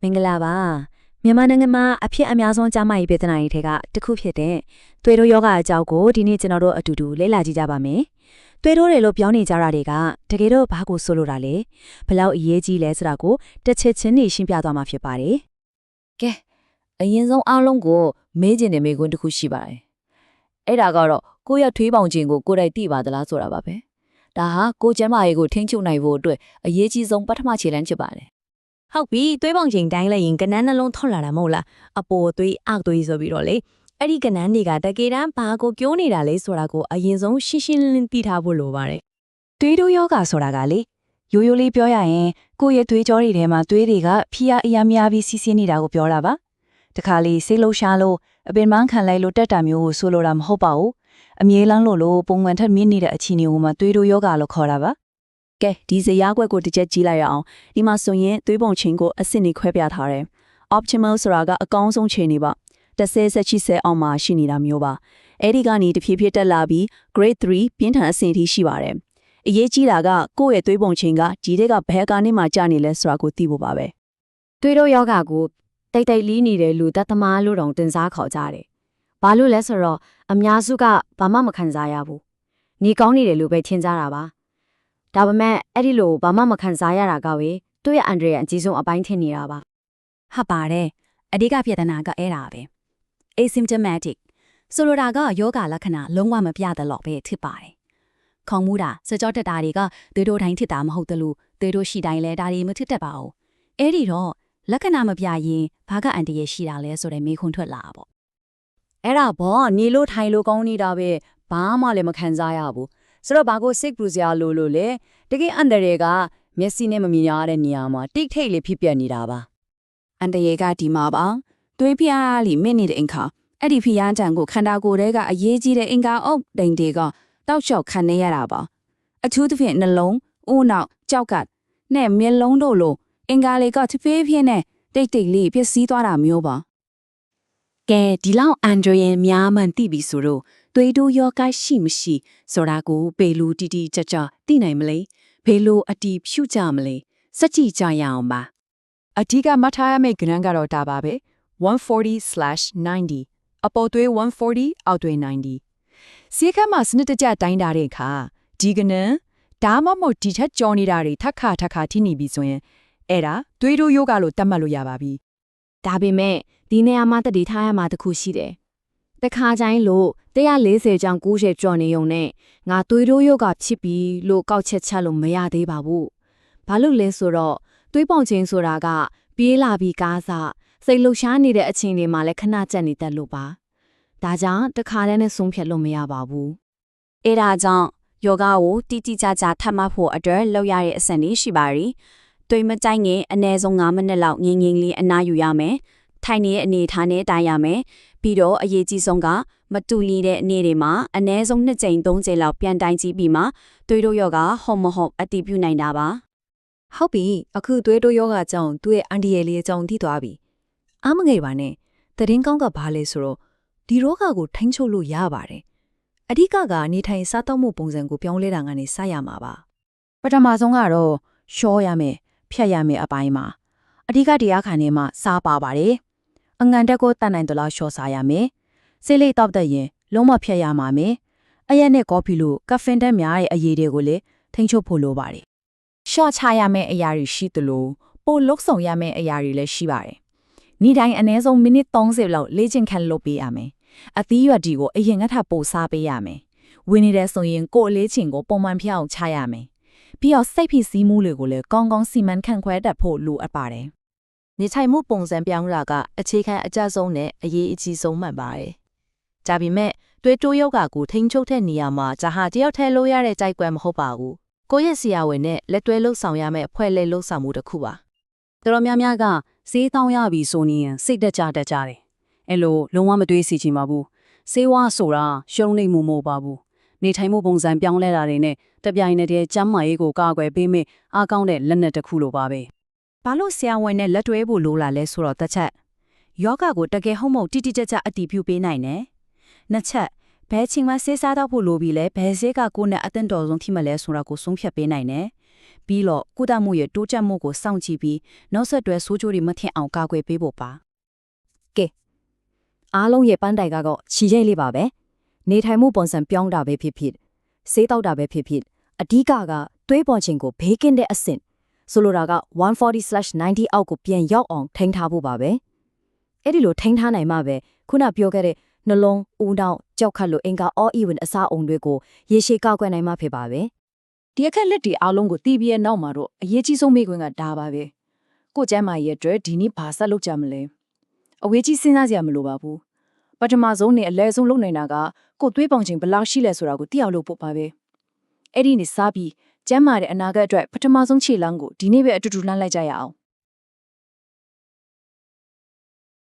မင်္ဂလာပါမြန်မာနိုင်ငံမှာအဖြစ်အများဆုံးကျန်းမာရေးပြည်ထနာရေးတွေကတစ်ခုဖြစ်တဲ့သွေးတိုးယောဂအကြောင်းကိုဒီနေ့ကျွန်တော်တို့အတူတူလေ့လာကြည့်ကြပါမယ်သွေးတိုးတွေလို့ပြောနေကြတာတွေကတကယ်တော့ဘာကိုဆိုလိုတာလဲဘယ်လောက်အရေးကြီးလဲဆိုတာကိုတစ်ချက်ချင်းနေရှင်းပြသွားမှာဖြစ်ပါတယ် ကဲအရင်ဆုံးအားလုံးကိုမေးချင်တဲ့မေးခွန်းတစ်ခုရှိပါတယ်အဲ့ဒါကတော့ကိုယ့်ရဲ့ထွေးပေါင်ခြင်းကိုကိုယ်တိုင်သိပါသလားဆိုတာပါပဲဒါဟာကိုယ်ကျန်းမာရေးကိုထိန်းချုပ်နိုင်ဖို့အတွက်အရေးကြီးဆုံးပထမခြေလှမ်းဖြစ်ပါတယ် ဟုတ်ပြီသွေးပေါင်ချိန်တိုင်းလိုက်ရင်ကနန်းနှလုံးထွက်လာတာမဟုတ်လားအပေါ်သွေးအောက်သွေးဆိုပြီးတော့လေအဲ့ဒီကနန်းတွေကတကယ်တမ်းဘာကိုပြောနေတာလဲဆိုတာကိုအရင်ဆုံးရှင်းရှင်းလင်းလင်းသိထားဖို့လိုပါတယ် သွေးတိုးယောဂဆိုတာကလေရိုးရိုးလေးပြောရရင်ကိုယ့်ရဲ့သွေးကြောတွေထဲမှာသွေးတွေကဖိအားအများများပြီးစီးဆင်းနေတာကိုပြောတာပါတခါလေစိတ်လှုပ်ရှားလို့အပင်ပန်းခံလိုက်လို့တက်တာမျိုးကိုဆိုလိုတာမဟုတ်ပါဘူးအမြဲတမ်းလို့ပုံမှန်ထက်မြင့်နေတဲ့အခြေအနေကိုမှသွေးတိုးယောဂလို့ခေါ်တာပါ ကဲဒီဇယားကွက်ကိုတစ်ချက်ကြည့်လိုက်ရအောင်ဒီမှာဆိုရင်သွေးပုံချင်းကိုအဆင့်နေခွဲပြထားတယ် optimal ဆိုတာကအကောင်းဆုံးခြေနေပါ30 80အောက်မှာရှိနေတာမျိုးပါအဲ့ဒီကနေတဖြည်းဖြည်းတက်လာပြီး grade 3ပြင်းထန်အဆင့်ထိရှိပါတယ်အရေးကြီးတာကကိုယ့်ရဲ့သွေးပုံချင်းကဒီတဲ့ကဘယ်ကနေမှကြာနေလဲဆိုတာကိုသိဖို့ပါပဲ သွေးတိုးယောဂကိုတိတ်တိတ်လီးနေတဲ့လူတသမားလို့တောင်တင်စားခေါ်ကြတယ်ဘာလို့လဲဆိုတော့အများစုကဘာမှမခံစားရဘူးနေကောင်းနေတယ်လို့ပဲထင်ကြတာပါဒါပေမဲ့အဲ့ဒီလိုဘာမှမခံစားရတာကပဲသူ့ရဲ့အန်ဒရီယာအကြီးဆုံးအပိုင်းထင်နေတာပါ ဟုတ်ပါတယ်အဓိကပြဿနာကအဲ့ဒါပဲ asymptomatic ဆိုလိုတာကယောဂလက္ခဏာလုံးဝမပြသတော့ပဲဖြစ်ပါတယ်ခေါင်းမူတာစကြောတက်တာတွေကသွေးတိုးတိုင်းဖြစ်တာမဟုတ်တလို့သွေးတိုးရှိတိုင်းလဲဒါတွေမဖြစ်တတ်ပါဘူးအဲ့ဒီတော့လက္ခဏာမပြရင်ဘာကအန်တရရှိတာလဲဆိုတဲ့မေးခွန်းထွက်လာတာပေါ့ အဲ့ဒါဘောနေလို့ထိုင်လို့ကောင်းနေတာပဲဘာမှလည်းမခံစားရဘူးဆိုတော့ဘာကိုစိတ်ပူစရာလို့လေတကယ်အန်ဒရီယာကမျက်စိနဲ့မမြင်ရတဲ့နေရာမှာတိတ်ထိတ်လေးဖြစ်ပြနေတာပါ အန်တရေကဒီမှာပါသွေးဖျားလိမိနေတဲ့အင်ခါအဲ့ဒီဖျားတံကိုခန္ဓာကိုယ်ထဲကအရေးကြီးတဲ့အင်ကာအုပ်တိမ်တွေကတောက်လျှောက်ခံနေရတာပါအထူးသဖြင့်နှလုံးဦးနောက်ကြောက်ကနဲ့မျက်လုံးတို့လိုအင်ကာလေးကတဖြည်းဖြည်းနဲ့တိတ်တိတ်လေးဖြစ်စည်းသွားတာမျိုးပါ ကဲဒီလောက်အန်ဒရီယန်များမှန်သိပြီဆိုတော့သွေးတိုးယောဂရှိမရှိဆိုတာကိုဘယ်လိုတီတီကြကြသိနိုင်မလဲဘယ်လိုအတီးဖြူကြမလဲစက်ကြည့်ကြရအောင်ပါ အဓိကမှတ်ထားရမယ့်ကဏ္ဍကတော့ဒါပါပဲ 140/90 အပေါ်သွေး140အောက်သွေး90စီကမှာစနစ်တကျတိုင်းတာတဲ့အခါဒီကဏ္ဍဒါမှမဟုတ်ဒီထက်ကျော်နေတာတွေထပ်ခါထိနေပြီဆိုရင်အဲ့ဒါသွေးတိုးယောဂလို့သတ်မှတ်လို့ရပါပြီ ဒါပေမဲ့ဒီနေရာမှာတတိထားရမှာတစ်ခုရှိတယ်တခါတိုင်းလို့140ကြောင်90ကျော်နေုံနဲ့ငါသွေးတိုးယောဂဖြစ်ပြီလို့ကောက်ချက်ချလို့မရသေးပါဘူးဘာလို့လဲဆိုတော့သွေးပေါင်ခြင်းဆိုတာကပြေးလာပြီးကားစားစိတ်လှုပ်ရှားနေတဲ့အချိန်တွေမှာလည်းခဏကျက်နေတတ်လို့ပါဒါကြောင့်တခါတည်းနဲ့ဆုံးဖြတ်လို့မရပါဘူး အဲ့ဒါကြောင့်ယောဂကိုတိတိကျကျထပ်မှတ်ဖို့အတွက်လုပ်ရတဲ့အဆင့်လေးရှိပါရီတွေးမကြိုက်ငင်အနည်းဆုံး9မိနစ်လောက်ငင်းငင်းလေးအနားယူရမယ်ထိုင်နေတဲ့အနေထားနဲ့တိုင်ရမယ်ပြီးတော့အရေးကြီးဆုံးကမတူညီတဲ့အနေတွေမှာအနည်းဆုံး2ကြိမ်3ကြိမ်လောက်ပြန်တိုင်ကြည့်ပြီးမှသွေးတိုးယောဂဟုတ်မဟုတ်အတည်ပြုနိုင်တာပါ ဟုတ်ပြီအခုသွေးတိုးယောဂကြောင့်သူ့ရဲ့အန်ဒီရယ်လေးအကြောင်းသိသွားပြီအားမငယ်ပါနဲ့သတင်းကောင်းကဘာလဲဆိုတော့ဒီရောဂါကိုထိန်းချုပ်လို့ရပါတယ်အဓိကကနေထိုင်စားသောက်မှုပုံစံကိုပြောင်းလဲတာကနေစရမှာပါပထမဆုံးကတော့ရှော့ရမယ်ဖြတ်ရမယ်အပိုင်းမှာအဓိကတရားခံနေမှာစားပါပါတယ်အငန်တက်ကိုတတ်နိုင်သလားရှော့စားရမယ်ဆေးလိပ်တောက်တဲ့ရင်လုံးဝဖြတ်ရမှာမယ်အရက်နဲ့ကော်ဖီလိုကဖင်တက်များတဲ့အရည်တွေကိုလည်းထိန်းချုပ်ဖို့လိုပါတယ်ရှော့ချရမယ့်အရာတွေရှိသလိုပိုလုတ်ဆောင်ရမယ့်အရာတွေလည်းရှိပါတယ်နေ့တိုင်းအနည်းဆုံးမိနစ်30လောက်လေ့ကျင့်ခန်းလုပ်ပေးရမယ်အသီးရွက်တွေကိုအရင်ကထပ်ပို့စားပေးရမယ်ဝင်နေတဲ့ဆိုရင်ကိုယ်အလေးချိန်ကိုပုံမှန်ဖျက်အောင်ချရမယ်ပြီးတော့စိတ်ဖိစီးမှုတွေကိုလည်းကောင်းကောင်းစီမံခန့်ခွဲတတ်ဖို့လိုအပ်ပါတယ် နေထိုင်မှုပုံစံပြောင်းတာကအခြေခံအကျဆုံးနဲ့အရေးအကြီးဆုံးမှန်ပါတယ်။ဒါပေမဲ့သွေးတိုးယောဂကိုထိန်းချုပ်တဲ့နေရာမှာဂျာဟာတယောက်ထဲလို့ရတဲ့ကြိုက်ကွယ်မဟုတ်ပါဘူး။ကိုယ့်ရဲ့ဆရာဝန်နဲ့လက်တွဲလှုပ်ဆောင်ရမယ့်အဖွဲ့လက်လှုပ်ဆောင်မှုတစ်ခုပါ တော်တော်များများကဈေးတောင်းရပြီဆိုရင်စိတ်တက်ကြတယ်အဲ့လိုလုံးဝမတွေးစီချင်ပါဘူးဆေးဝါးဆိုတာရှုံးနေမှုမဟုတ်ပါဘူးနေထိုင်မှုပုံစံပြောင်းလဲတာတွေနဲ့တပြိုင်နက်တည်းကျန်းမာရေးကိုကာကွယ်ပေးမယ့်အားကောင်းတဲ့လက်နက်တစ်ခုလိုပါပဲ ဘာလို့ဆရာဝန်နဲ့လက်တွဲဖို့လိုလာလဲဆိုတော့တစ်ချက်ယောဂကိုတကယ်ဟုတ်မဟုတ်တိတိကျကျအတည်ပြုပေးနိုင်တယ်နှစ်ချက်ဘယ်ချိန်မှဆေးစားတော့ဖို့လိုပြီလဲဘယ်ဆေးကကိုယ်နဲ့အသင့်တော်ဆုံးထိမလဲဆိုတာကိုဆုံးဖြတ်ပေးနိုင်တယ် ပြီးတော့ကုသမှုရဲ့တိုးတက်မှုကိုစောင့်ကြည့်ပြီးနောက်ဆက်တွဲဆိုးကျိုးတွေမထင်အောင်ကာကွယ်ပေးဖို့ပါ အားလုံးရဲ့ပန်းတိုင်ကတော့ချီရိတ်လေးပါပဲနေထိုင်မှုပုံစံပြောင်းတာပဲဖြစ်ဖြစ်စေးတောက်တာပဲဖြစ်ဖြစ်အဓိကကသွေးပေါ်ခြင်းကိုဘေးကင်းတဲ့အဆင့်ဆိုလိုတာက 140/90 အောက်ကိုပြန်ရောက်အောင်ထိန်းထားဖို့ပါပဲအဲ့ဒီလိုထိန်းထားနိုင်မှပဲခုနပြောခဲ့တဲ့နှလုံးဦးနှောက်ကြောက်ခတ်လို့အင်္ဂါ all even အစာအုံတွေကိုရေရှည်ကောက်ကွယ်နိုင်မှဖြစ်ပါပဲ ဒီအခက်လက်တွေအားလုံးကိုတီးပြီးရဲ့နောက်မှာတော့အရေးကြီးဆုံးမိခွင့်ကဒါပါပဲကိုကျမ်းမာရဲ့အတွက်ဒီနေ့ဘာဆက်လုပ်ကြမလဲအဝေးကြီးစဉ်းစားစရာမလိုပါဘူးပထမဆုံးနဲ့အလဲဆုံးလုပ်နိုင်တာကကိုသွေးပေါင်ချိန်ဘယ်လောက်ရှိလဲဆိုတာကိုသိအောင်လုပ်ဖို့ပါပဲအဲ့ဒီနေ့စားပြီးကျမ်းမာတဲ့အနာဂတ်အတွက်ပထမဆုံးခြေလှမ်းကိုဒီနေ့ပဲအတူတူလှမ်းလိုက်ကြရအောင်